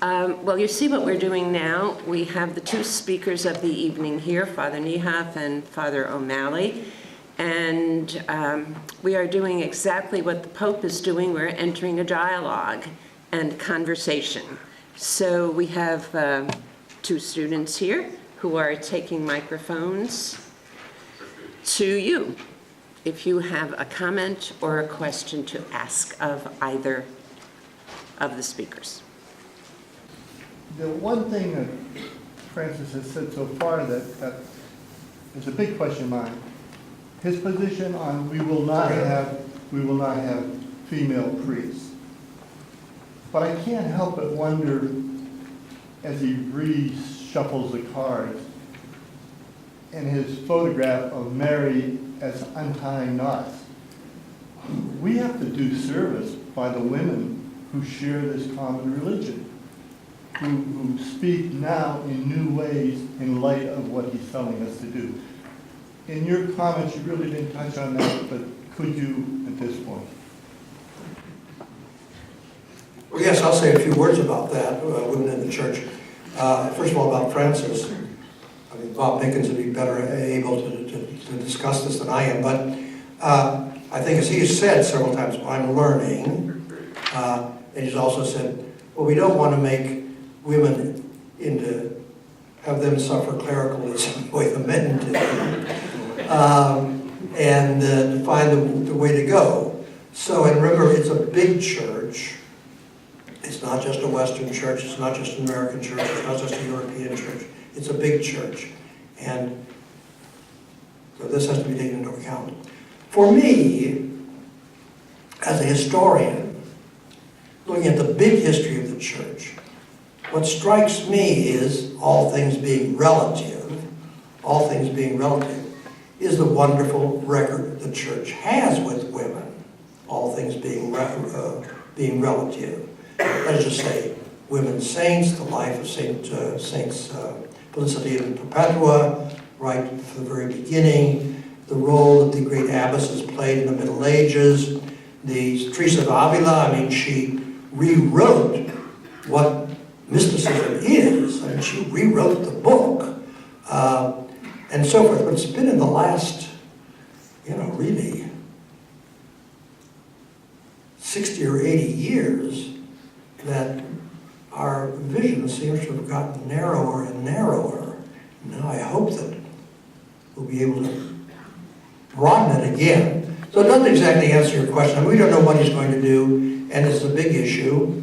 Well, you see what we're doing now. We have the two speakers of the evening here, Father Niehoff and Father O'Malley. And we are doing exactly what the Pope is doing. We're entering a dialogue and conversation. So we have two students here who are taking microphones to you, if you have a comment or a question to ask of either of the speakers. The one thing that Francis has said so far that is a big question mark, his position on we will not have female priests. But I can't help but wonder, as he reshuffles the cards, and his photograph of Mary as untying knots, we have to do service by the women who share this common religion, who speak now in new ways in light of what he's telling us to do. In your comments, you really didn't touch on that, but could you at this point? Well, yes, I'll say a few words about that, women in the church. First of all, about Francis. I mean, Bob Pickens would be better able to discuss this than I am, but I think, as he has said several times, I'm learning. And he's also said, well, we don't want to make women have them suffer clericalism the way the men do, and to find the way to go. So, and remember, it's a big church. It's not just a Western church, it's not just an American church, it's not just a European church. It's a big church. And so this has to be taken into account. For me, as a historian, looking at the big history of the church, what strikes me is, all things being relative, is the wonderful record the church has with women, all things being relative. That is to say, women saints, the life of Saints Felicity and Perpetua, right from the very beginning, the role that the great abbesses played in the Middle Ages, the Teresa of Avila, I mean, she rewrote what mysticism is. I mean, she rewrote the book, and so forth. But it's been in the last, really 60 or 80 years that our vision seems to have gotten narrower and narrower. Now I hope that we'll be able to broaden it again. So it doesn't exactly answer your question. I mean, we don't know what he's going to do, and it's a big issue,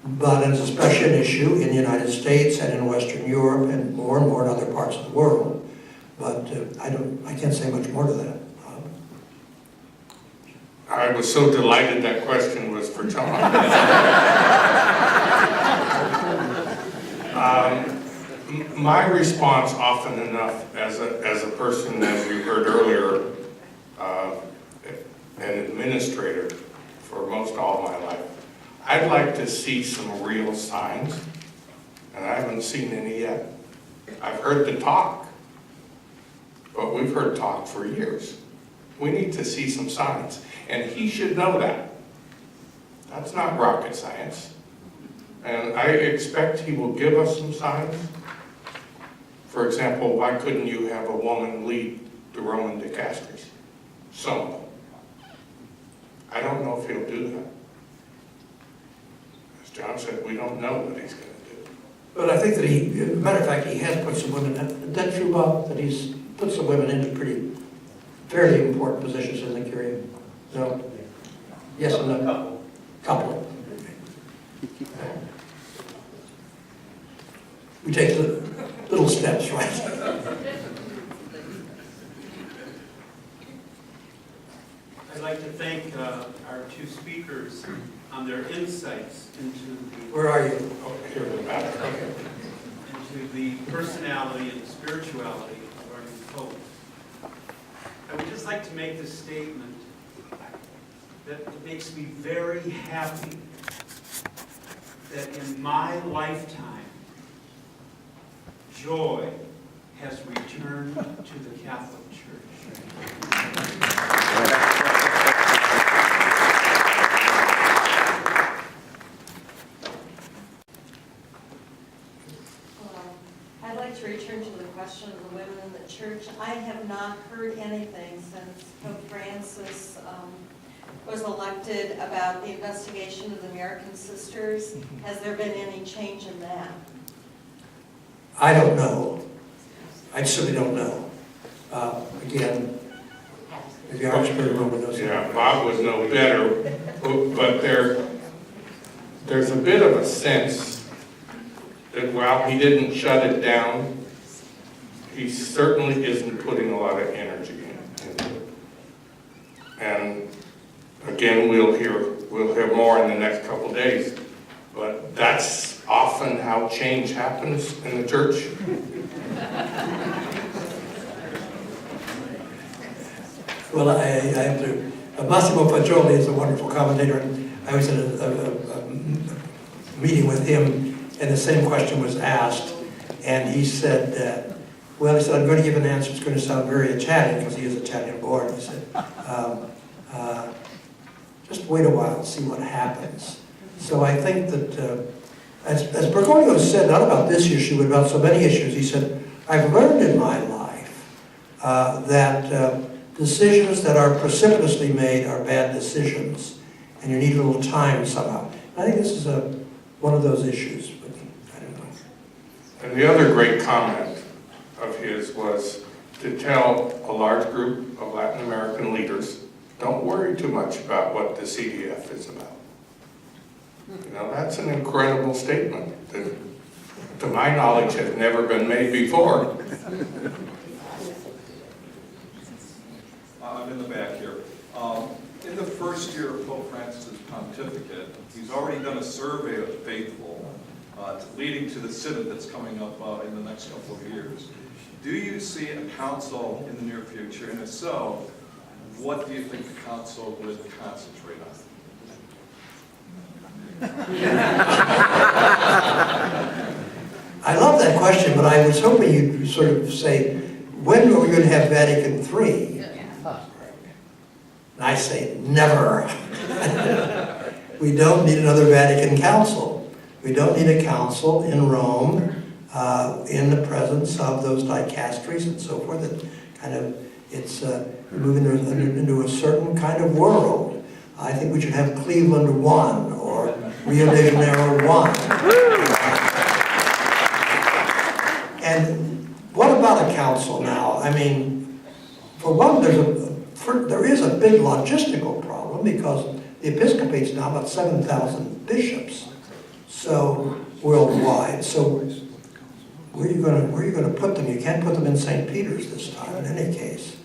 but it's especially an issue in the United States and in Western Europe and more in other parts of the world. But I can't say much more to that. I was so delighted that question was for John. My response often enough as a person, as we heard earlier, an administrator for most all my life, I'd like to see some real signs, and I haven't seen any yet. I've heard the talk, but we've heard talk for years. We need to see some signs, and he should know that. That's not rocket science. And I expect he will give us some signs. For example, why couldn't you have a woman lead the Roman dicasteries? Some of them. I don't know if he'll do that. As John said, we don't know what he's going to do. But I think that as a matter of fact, he has put some women in. Is that true, Bob? That he's put some women into fairly important positions in the Curia? No? Yes and no? Couple. We take the little steps, right? I'd like to thank our two speakers on their insights into Where are you? Here in the back. into the personality and spirituality of our new Pope. I would just like to make this statement that it makes me very happy that in my lifetime, joy has returned to the Catholic Church. was elected about the investigation of the American Sisters. Has there been any change in that? I don't know. I certainly don't know. Again, maybe our expert member knows. Yeah, Bob would know better, but there's a bit of a sense that while he didn't shut it down, he certainly isn't putting a lot of energy into it. And again, we'll hear more in the next couple days. But that's often how change happens in the church. Well, I have to, Massimo Fagioli is a wonderful commentator. I was at a meeting with him, and the same question was asked, and he said, well, he said, I'm going to give an answer. It's going to sound very Italian, because he is Italian born. He said, just wait a while and see what happens. So I think that, as Bergoglio said, not about this issue, but about so many issues, he said, I've learned in my life that decisions that are precipitously made are bad decisions, and you need a little time somehow. I think this is one of those issues, but I don't know. And the other great comment of his was to tell a large group of Latin American leaders, don't worry too much about what the CDF is about. You know, that's an incredible statement that, to my knowledge, has never been made before. I'm in the back here. In the first year of Pope Francis' pontificate, he's already done a survey of the faithful, leading to the synod that's coming up in the next couple of years. Do you see a council in the near future? And if so, what do you think the council would concentrate on? I love that question, but I was hoping you'd sort of say, when are we going to have Vatican III? And I say, never. We don't need another Vatican Council. We don't need a council in Rome in the presence of those dicasteries and so forth. That kind of, it's moving into a certain kind of world. I think we should have Cleveland 1 or Rio de Janeiro 1. And what about a council now? I mean, for one, there is a big logistical problem because the episcopate's now about 7,000 bishops, so worldwide. So where are you going to put them? You can't put them in St. Peter's this time, in any case.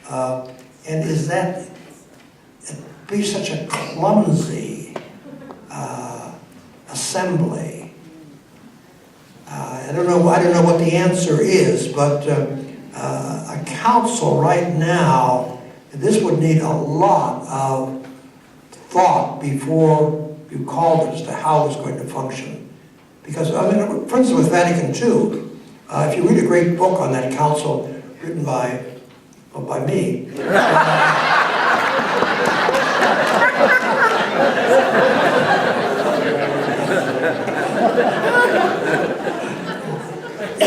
And is that be such a clumsy assembly? I don't know what the answer is, but a council right now, this would need a lot of thought before you called it as to how it's going to function. Because, I mean, for instance, with Vatican II, if you read a great book on that council written by me, in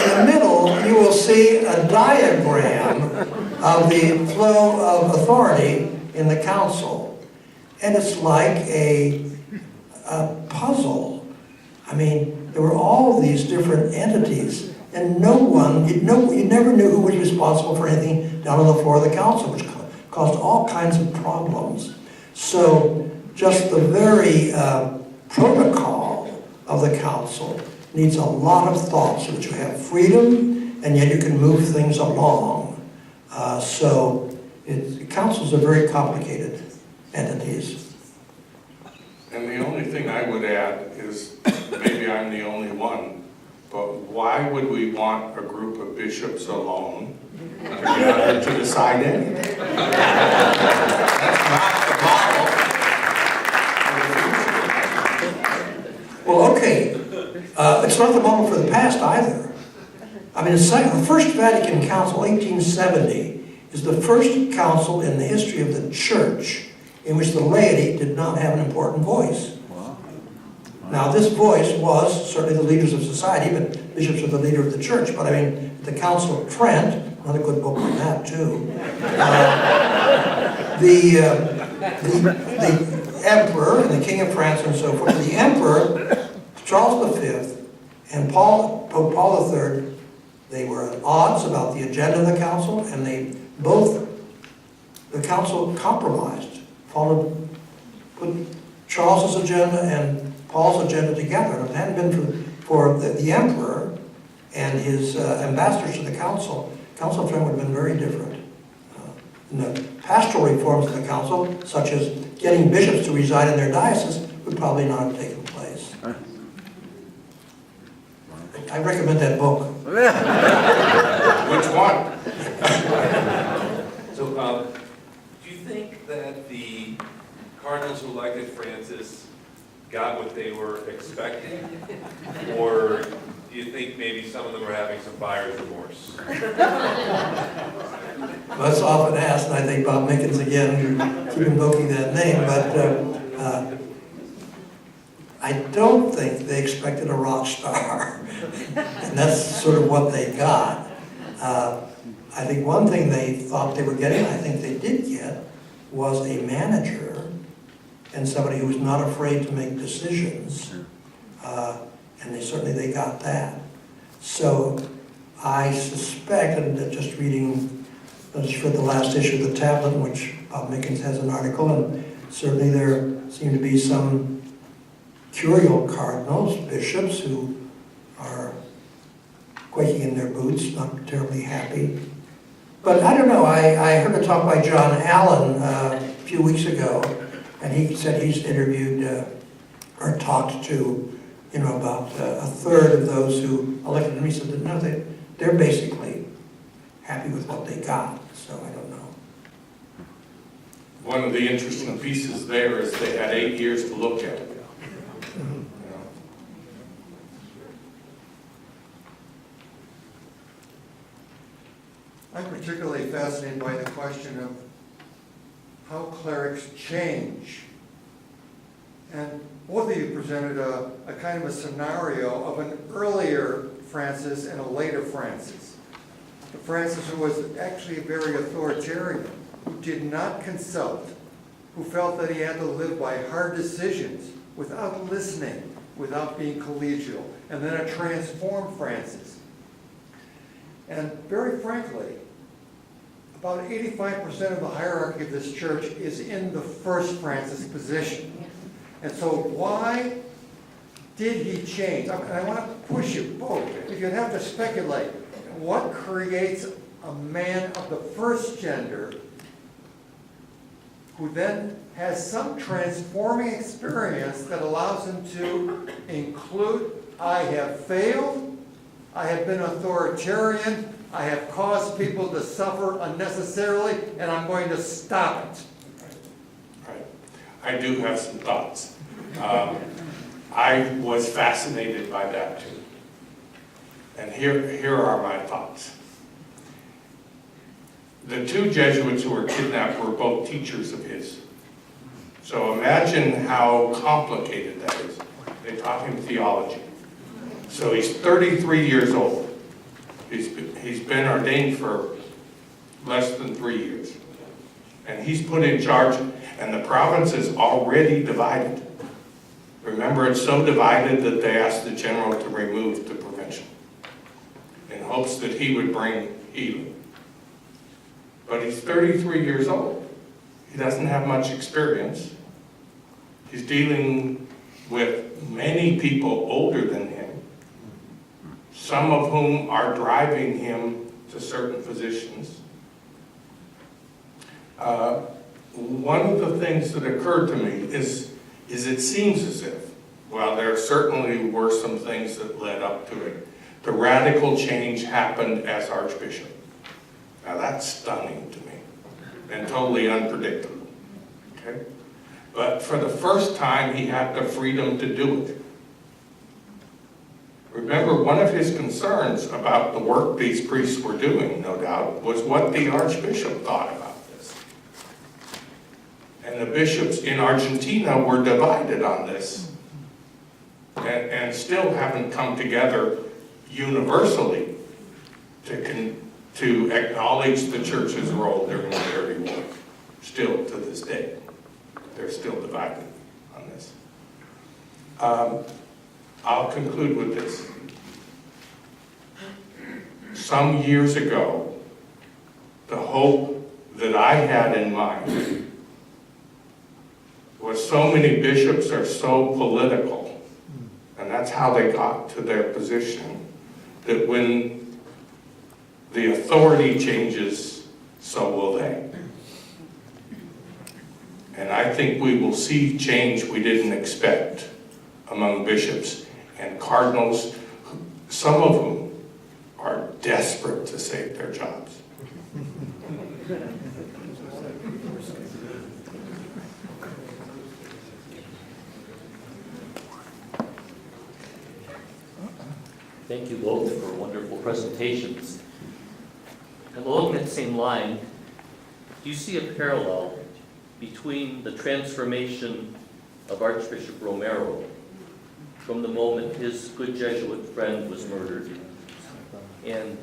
the middle, you will see a diagram of the flow of authority in the council. And it's like a puzzle. I mean, there were all these different entities, and you never knew who was responsible for anything down on the floor of the council, which caused all kinds of problems. So just the very protocol of the council needs a lot of thought so that you have freedom and yet you can move things along. Councils are very complicated entities. And the only thing I would add is, maybe I'm the only one, but why would we want a group of bishops alone together to decide anything? That's not the model. Well, okay, it's not the model for the past either. I mean, the First Vatican Council, 1870, is the first council in the history of the Church in which the laity did not have an important voice. Wow. Now, this voice was certainly the leaders of society, but bishops are the leader of the Church. But I mean, the Council of Trent, another good book on that too, the emperor and the king of France and so forth, the emperor, Charles V, and Pope Paul III, they were at odds about the agenda of the council, and the council compromised, put Charles's agenda and Paul's agenda together. And if it hadn't been for the emperor and his ambassadors to the council of Trent would have been very different. And the pastoral reforms of the council, such as getting bishops to reside in their diocese, would probably not have taken place. I recommend that book. Which one? So, do you think that the cardinals who elected Francis got what they were expecting? Or do you think maybe some of them are having some buyer's remorse? Well, that's often asked, and I think Bob Mickens again, keep invoking that name, but I don't think they expected a rock star. And that's sort of what they got. I think one thing they thought they were getting, I think they did get, was a manager and somebody who was not afraid to make decisions. And they got that. So I suspect, and just reading, I just read the last issue of the Tablet, in which Bob Mickens has an article, and certainly there seem to be some curial cardinals, bishops, who are quaking in their boots, not terribly happy. But I don't know, I heard a talk by John Allen a few weeks ago, and he said he's interviewed or talked to, about a third of those who elected him. He said that no, they're basically happy with what they got, so I don't know. One of the interesting pieces there is they had 8 years to look at it. I'm particularly fascinated by the question of how clerics change. And both of you presented a kind of a scenario of an earlier Francis and a later Francis. The Francis who was actually very authoritarian, who did not consult, who felt that he had to live by hard decisions without listening, without being collegial, and then a transformed Francis. And very frankly, about 85% of the hierarchy of this church is in the first Francis position. And so why did he change? And I want to push you both. If you'd have to speculate, what creates a man of the first gender who then has some transforming experience that allows him to include, I have failed, I have been authoritarian, I have caused people to suffer unnecessarily, and I'm going to stop it. Right. I do have some thoughts. I was fascinated by that too. And here are my thoughts. The two Jesuits who were kidnapped were both teachers of his. So imagine how complicated that is. They taught him theology. So he's 33 years old. He's been ordained for less than 3 years. And he's put in charge, and the province is already divided. Remember, it's so divided that they asked the general to remove the provincial in hopes that he would bring healing. But he's 33 years old. He doesn't have much experience. He's dealing with many people older than him, some of whom are driving him to certain positions. One of the things that occurred to me is it seems as if, well, there certainly were some things that led up to it. The radical change happened as Archbishop. Now that's stunning to me and totally unpredictable, okay? But for the first time, he had the freedom to do it. Remember, one of his concerns about the work these priests were doing, no doubt, was what the Archbishop thought about this. And the bishops in Argentina were divided on this and still haven't come together universally to acknowledge the church's role during the early war, still to this day. they're still divided on this. I'll conclude with this. Some years ago, the hope that I had in mind was so many bishops are so political, and that's how they got to their position, that when the authority changes, so will they. And I think we will see change we didn't expect among bishops and cardinals. Some of them are desperate to save their jobs. Thank you both for wonderful presentations. And along that same line, do you see a parallel between the transformation of Archbishop Romero from the moment his good Jesuit friend was murdered and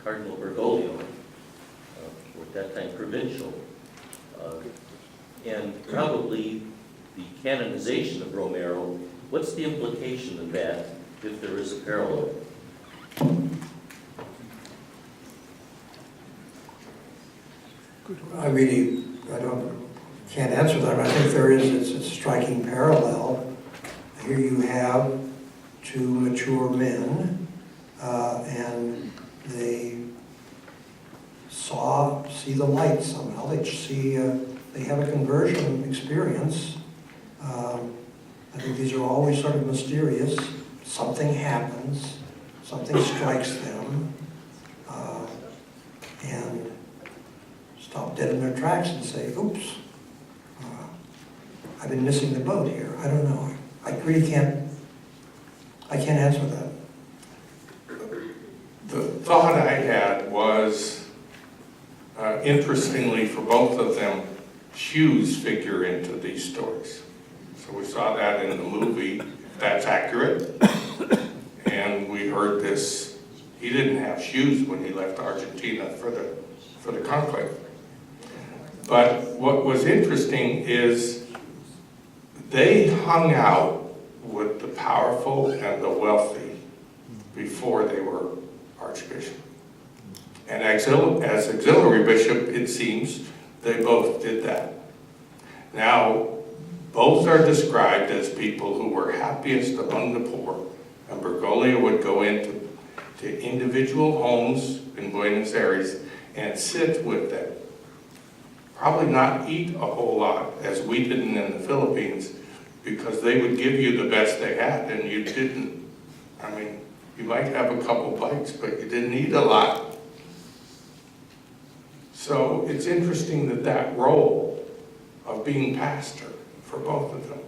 Cardinal Bergoglio, or at that time provincial, and probably the canonization of Romero? What's the implication of that, if there is a parallel? Can't answer that. I think there is, it's a striking parallel. Here you have two mature men, and they see the light somehow. They have a conversion experience. I think these are always sort of mysterious. Something happens, something strikes them, and stop dead in their tracks and say, oops, I've been missing the boat here. I don't know. I really can't answer that. The thought I had was, interestingly for both of them, shoes figure into these stories. So we saw that in the movie, if that's accurate. And we heard this, he didn't have shoes when he left Argentina for the conclave. But what was interesting is they hung out with the powerful and the wealthy before they were archbishop. And as auxiliary bishop, it seems, they both did that. Now, both are described as people who were happiest among the poor, and Bergoglio would go into individual homes in Buenos Aires and sit with them. Probably not eat a whole lot, as we didn't in the Philippines, because they would give you the best they had, and you didn't. I mean, you might have a couple bites, but you didn't eat a lot. So it's interesting that that role of being pastor for both of them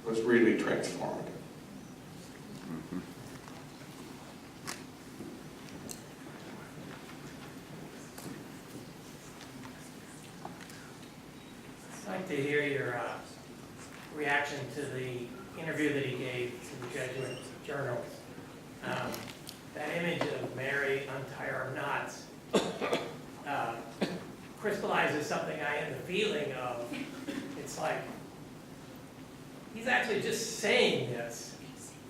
was really transformative. I'd like to hear your reaction to the interview that he gave to the Jesuit journals. That image of Mary untie her knots crystallizes something I had the feeling of. It's like he's actually just saying this,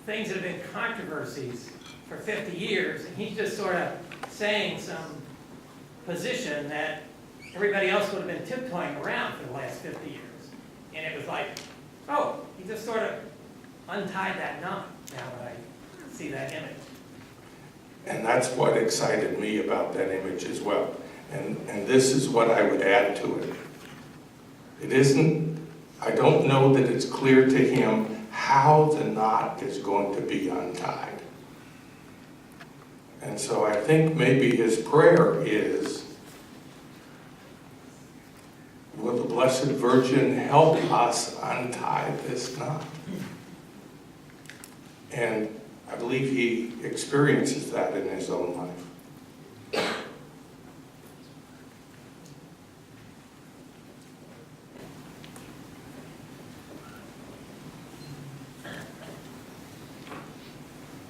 things that have been controversies for 50 years, and he's just sort of saying some position that everybody else would have been tiptoeing around for the last 50 years. And it was like, oh, he just sort of untied that knot now that I see that image. And that's what excited me about that image as well. And this is what I would add to it. It isn't, I don't know that it's clear to him how the knot is going to be untied. And so I think maybe his prayer is, will the Blessed Virgin help us untie this knot? And I believe he experiences that in his own life.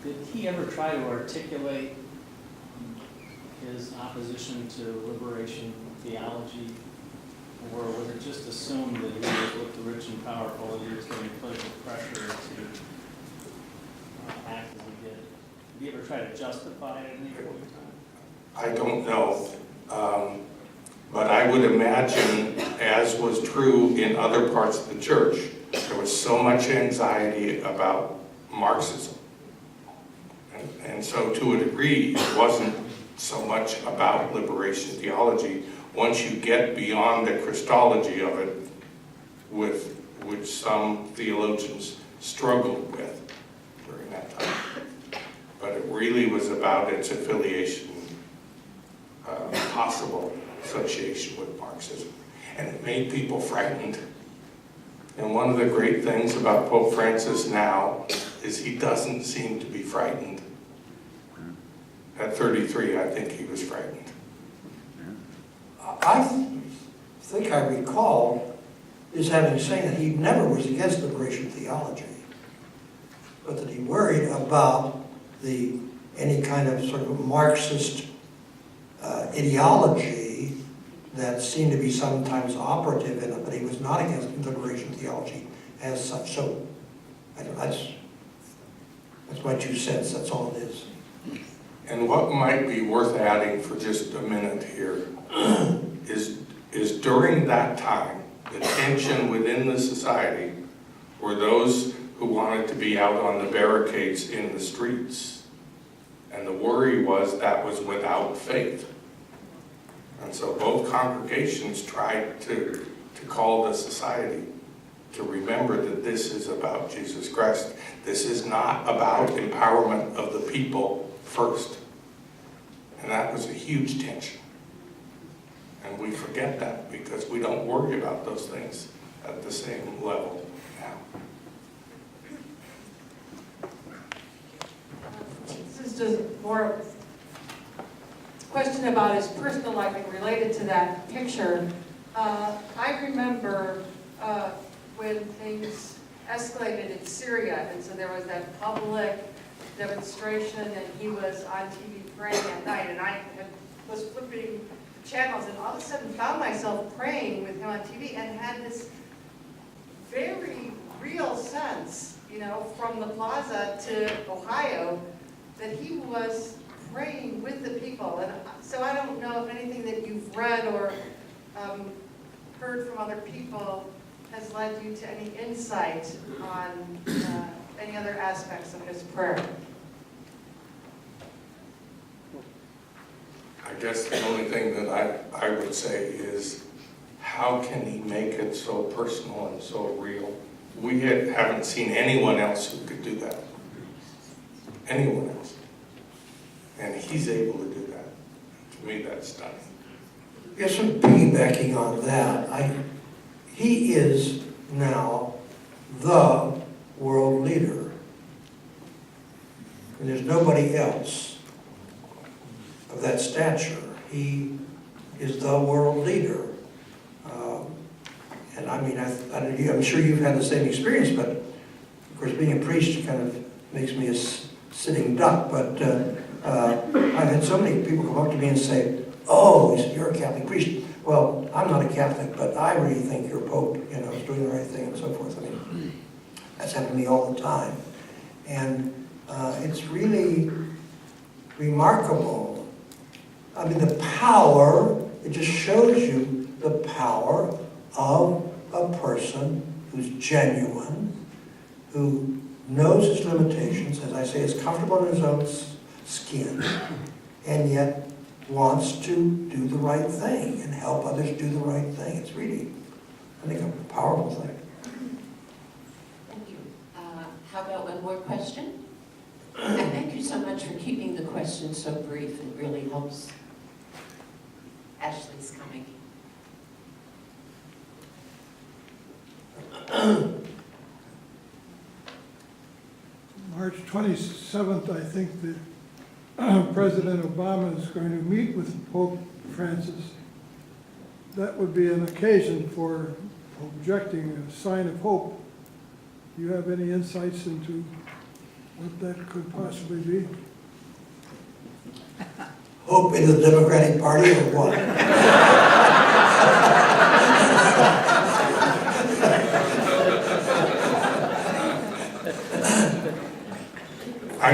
Did he ever try to articulate his opposition to liberation theology, or was it just assumed that he was with the rich and powerful, and he was getting political pressure to act as he did. Did he ever try to justify it at any point in time? I don't know. But I would imagine, as was true in other parts of the church, there was so much anxiety about Marxism. And so to a degree, it wasn't so much about liberation theology. Once you get beyond the Christology of it, which some theologians struggled with during that time. But it really was about its affiliation, possible association with Marxism. And it made people frightened. And one of the great things about Pope Francis now is he doesn't seem to be frightened. At 33, I think he was frightened. I think I recall his having saying that he never was against liberation theology, but that he worried about any kind of sort of Marxist ideology that seemed to be sometimes operative in it, but he was not against liberation theology as such. So that's my 2 cents, that's all it is. And what might be worth adding for just a minute here is during that time, the tension within the society were those who wanted to be out on the barricades in the streets. And the worry was that was without faith. And so both congregations tried to call the society to remember that this is about Jesus Christ. This is not about empowerment of the people first. And that was a huge tension. And we forget that because we don't worry about those things at the same level now. This is just more a question about his personal life and related to that picture. I remember when things escalated in Syria, and so there was that public demonstration, and he was on TV praying at night, and I was flipping channels, and all of a sudden found myself praying with him on TV, and had this very real sense, you know, from the plaza to Ohio, that he was praying with the people. And so I don't know if anything that you've read or heard from other people has led you to any insight on any other aspects of his prayer. I guess the only thing that I would say is, how can he make it so personal and so real? We haven't seen anyone else who could do that. Anyone else. And he's able to do that. To me, that's stunning. Yes, some piggybacking on that. He is now the world leader. And there's nobody else of that stature. He is the world leader. And I mean, I'm sure you've had the same experience, but of course being a priest kind of makes me a sitting duck. But I've had so many people come up to me and say, "Oh, you're a Catholic priest." Well, I'm not a Catholic, but I really think your Pope, you know, is doing the right thing and so forth. I mean, that's happened to me all the time. And it's really remarkable. I mean, the power, it just shows you the power of a person who's genuine, who knows his limitations, as I say, is comfortable in his own skin, and yet wants to do the right thing and help others do the right thing. It's really, I think, a powerful thing. Thank you. How about one more question? And thank you so much for keeping the questions so brief. It really helps. Ashley's coming. March 27th, I think that President Obama is going to meet with Pope Francis. That would be an occasion for projecting a sign of hope. Do you have any insights into what that could possibly be? Hope in the Democratic Party or what?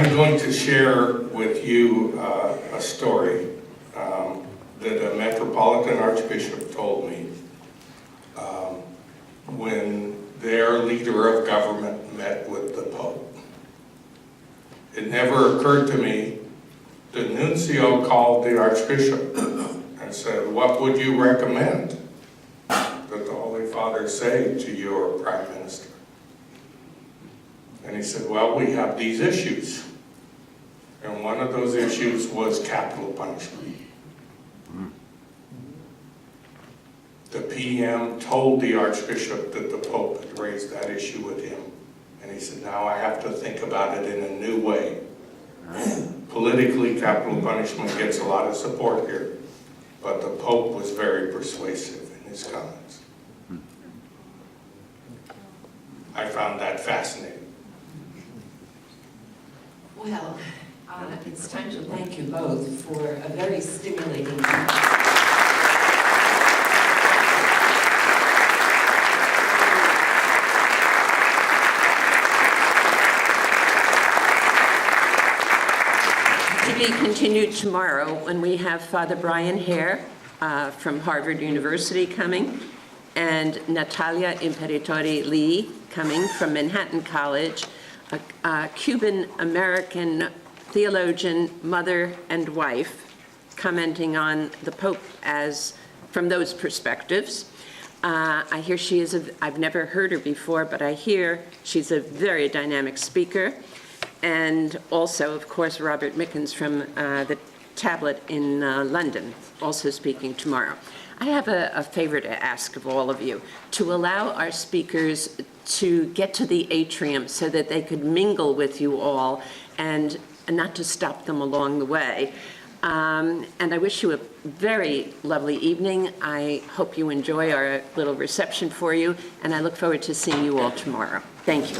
I'm going to share with you a story that a Metropolitan Archbishop told me when their leader of government met with the Pope. It never occurred to me. The nuncio called the Archbishop and said, "What would you recommend that the Holy Father say to your Prime Minister?" And he said, "Well, we have these issues." And one of those issues was capital punishment. The PM told the Archbishop that the Pope had raised that issue with him. And he said, "Now I have to think about it in a new way." Politically, capital punishment gets a lot of support here, but the Pope was very persuasive in his comments. I found that fascinating. Well, it's time to thank you both for a very stimulating to be continued tomorrow when we have Father Brian Hare from Harvard University coming, and Natalia Imperatori Lee coming from Manhattan College, a Cuban-American theologian, mother and wife, commenting on the Pope as from those perspectives. I hear she is I've never heard her before, but I hear she's a very dynamic speaker. And also, of course, Robert Mickens from the Tablet in London, also speaking tomorrow. I have a favor to ask of all of you, to allow our speakers to get to the atrium so that they could mingle with you all and not to stop them along the way. And I wish you a very lovely evening. I hope you enjoy our little reception for you, and I look forward to seeing you all tomorrow. Thank you.